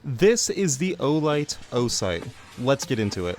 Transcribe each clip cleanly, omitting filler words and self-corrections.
This is the Olight Osight. Let's get into it.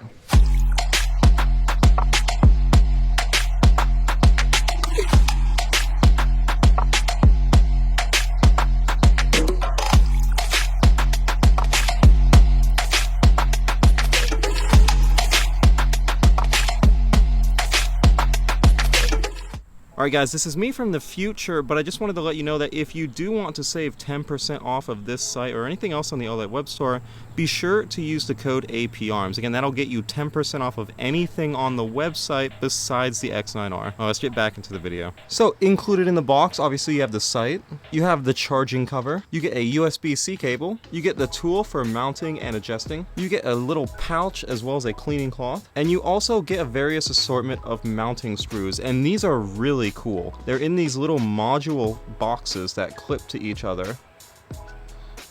Alright guys, this is me from the future, but I just wanted to let you know that if you do want to save 10% off of this site or anything else on the Olight web store, be sure to use the code APARMS. Again, that'll get you 10% off of anything on the website besides the X9R. Let's get back into the video. So, included in the box, obviously you have the site, you have the charging cover, you get a USB-C cable, you get the tool for mounting and adjusting, you get a little pouch as well as a cleaning cloth, and you also get a various assortment of mounting screws, and these are really cool. They're in these little module boxes that clip to each other.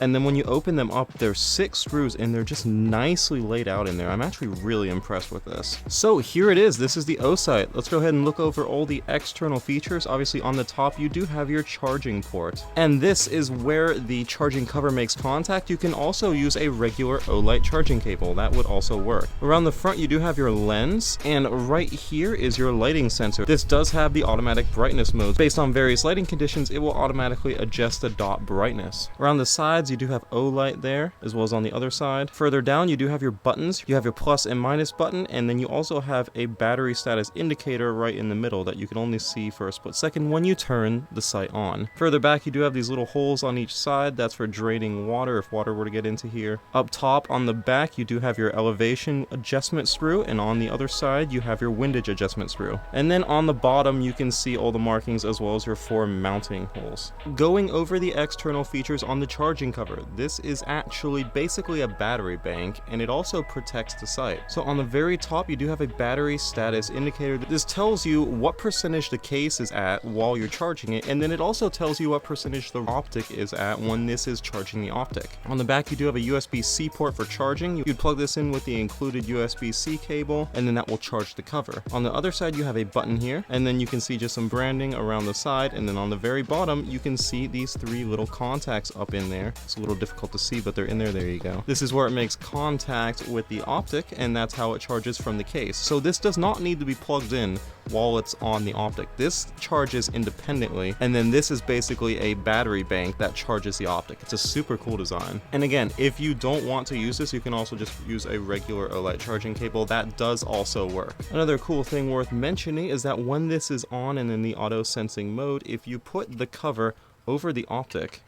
And then when you open them up, there's 6 screws and they're just nicely laid out in there. I'm actually really impressed with this. So here it is. This is the Osight. Let's go ahead and look over all the external features. Obviously on the top, you do have your charging port. And this is where the charging cover makes contact. You can also use a regular Olight charging cable. That would also work. Around the front, you do have your lens. And right here is your lighting sensor. This does have the automatic brightness modes. Based on various lighting conditions, it will automatically adjust the dot brightness. Around the sides, you do have Olight there, as well as on the other side. Further down, you do have your buttons. You have your plus and minus button, and then you also have a battery status indicator right in the middle that you can only see for a split second when you turn the sight on. Further back, you do have these little holes on each side. That's for draining water if water were to get into here. Up top on the back, you do have your elevation adjustment screw, and on the other side, you have your windage adjustment screw. And then on the bottom, you can see all the markings as well as your 4 mounting holes. Going over the external features on the charging cover, this is actually basically a battery bank, and it also protects the sight. So on the very top, you do have a battery status indicator. This tells you what percentage the case is at while you're charging it, and then it also tells you what percentage the optic is at when this is charging the optic. On the back, you do have a USB-C port for charging. You'd plug this in with the included USB-C cable, and then that will charge the cover. On the other side, you have a button here, and then you can see just some branding around the side, and then on the very bottom, you can see these 3 little contacts up in there. It's a little difficult to see, but they're in there. There you go. This is where it makes contact with the optic, and that's how it charges from the case. So this does not need to be plugged in while it's on the optic. This charges independently, and then this is basically a battery bank that charges the optic. It's a super cool design. And again, if you don't want to use this, you can also just use a regular Olight charging cable. That does also work. Another cool thing worth mentioning is that when this is on and in the auto sensing mode, if you put the cover over the optic,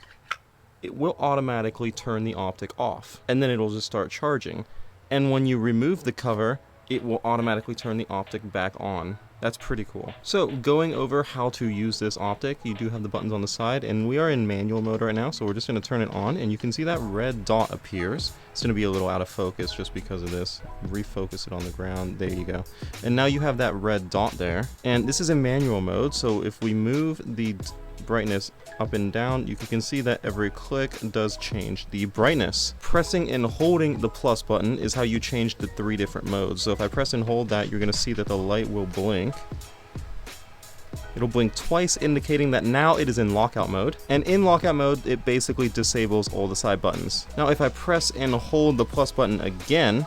it will automatically turn the optic off, and then it'll just start charging. And when you remove the cover, it will automatically turn the optic back on. That's pretty cool. So going over how to use this optic, you do have the buttons on the side, and we are in manual mode right now, so we're just going to turn it on, and you can see that red dot appears. It's going to be a little out of focus just because of this. Refocus it on the ground. There you go. And now you have that red dot there, and this is in manual mode, so if we move the brightness up and down, you can see that every click does change the brightness. Pressing and holding the plus button is how you change the 3 different modes. So if I press and hold that, you're going to see that the light will blink. It'll blink twice, indicating that now it is in lockout mode. And in lockout mode, it basically disables all the side buttons. Now if I press and hold the plus button again,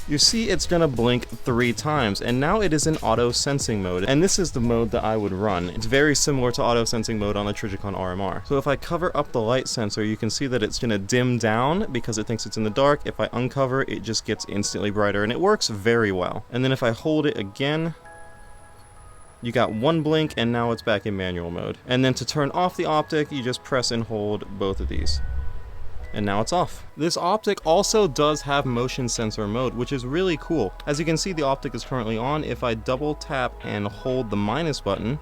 you see it's gonna blink 3 times, and now it is in auto sensing mode, and this is the mode that I would run. It's very similar to auto sensing mode on the Trijicon RMR. So if I cover up the light sensor, you can see that it's gonna dim down because it thinks it's in the dark. If I uncover, it just gets instantly brighter, and it works very well. And then if I hold it again, you got 1 blink, and now it's back in manual mode. And then to turn off the optic, you just press and hold both of these. And now it's off. This optic also does have motion sensor mode, which is really cool. As you can see, the optic is currently on. If I double tap and hold the minus button,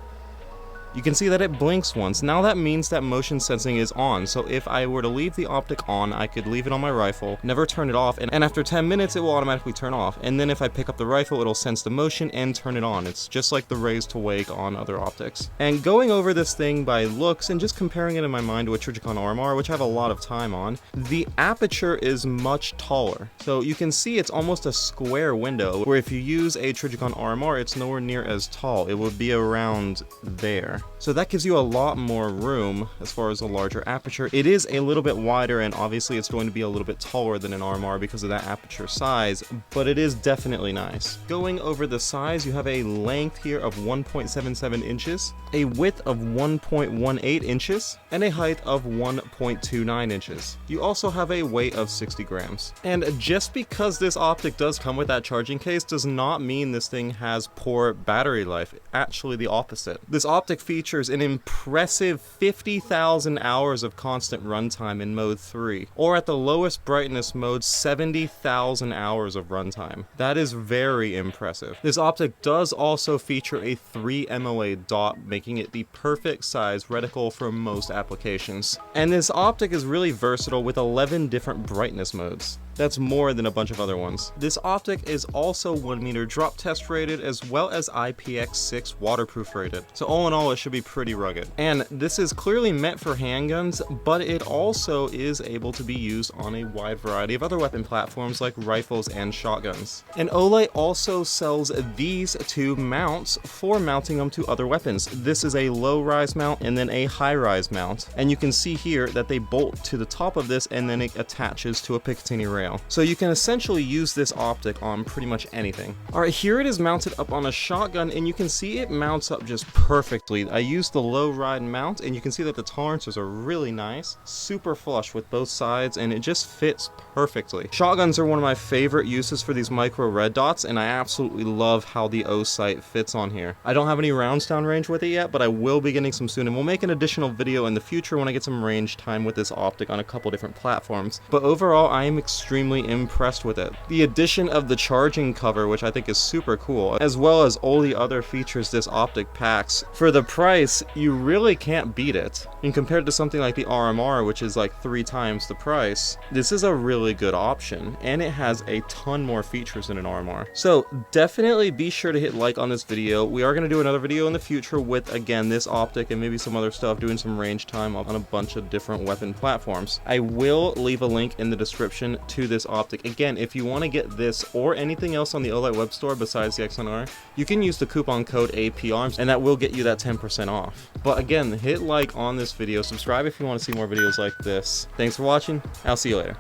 you can see that it blinks once. Now that means that motion sensing is on, so if I were to leave the optic on, I could leave it on my rifle, never turn it off, and after 10 minutes it will automatically turn off. And then if I pick up the rifle, it'll sense the motion and turn it on. It's just like the raise to wake on other optics. And going over this thing by looks and just comparing it in my mind to a Trijicon RMR, which I have a lot of time on, the aperture is much taller. So you can see it's almost a square window, where if you use a Trijicon RMR, it's nowhere near as tall. It would be around there. there. So that gives you a lot more room as far as a larger aperture. It is a little bit wider, and obviously it's going to be a little bit taller than an RMR because of that aperture size, but it is definitely nice. Going over the size, you have a length here of 1.77 inches, a width of 1.18 inches, and a height of 1.29 inches. You also have a weight of 60 grams. And just because this optic does come with that charging case does not mean this thing has poor battery life. Actually, the opposite. This optic features an impressive 50,000 hours of constant runtime in mode 3, or at the lowest brightness mode, 70,000 hours of runtime. That is very impressive. This optic does also feature a 3 MOA dot, making it the perfect size reticle for most applications. And this optic is really versatile with 11 different brightness modes. That's more than a bunch of other ones. This optic is also 1 meter drop test rated as well as IPX6 waterproof rated. So all in all, it should be pretty rugged. And this is clearly meant for handguns, but it also is able to be used on a wide variety of other weapon platforms like rifles and shotguns. And Olight also sells these two mounts for mounting them to other weapons. This is a low rise mount and then a high rise mount. And you can see here that they bolt to the top of this and then it attaches to a Picatinny rail. So you can essentially use this optic on pretty much anything. Alright, here it is mounted up on a shotgun, and you can see it mounts up just perfectly. I used the low ride mount, and you can see that the tolerances are really nice, super flush with both sides, and it just fits perfectly. Shotguns are one of my favorite uses for these micro red dots, and I absolutely love how the Osight fits on here. I don't have any rounds down range with it yet, but I will be getting some soon, and we'll make an additional video in the future when I get some range time with this optic on a couple different platforms. But overall, I am extremely impressed with it. The addition of the charging cover, which I think is super cool, as well as all the other features this optic packs. For the price, you really can't beat it. And compared to something like the RMR, which is like 3 times the price, this is a really good option, and it has a ton more features than an RMR. So definitely be sure to hit like on this video. We are going to do another video in the future with, again, this optic and maybe some other stuff, doing some range time on a bunch of different weapon platforms. I will leave a link in the description to this optic. Again, if you want to get this or anything else on the Olight web store besides the X9R, you can use the coupon code APARMS, and that will get you that 10% off. But again, hit like on this video, subscribe if you want to see more videos like this. Thanks for watching. I'll see you later.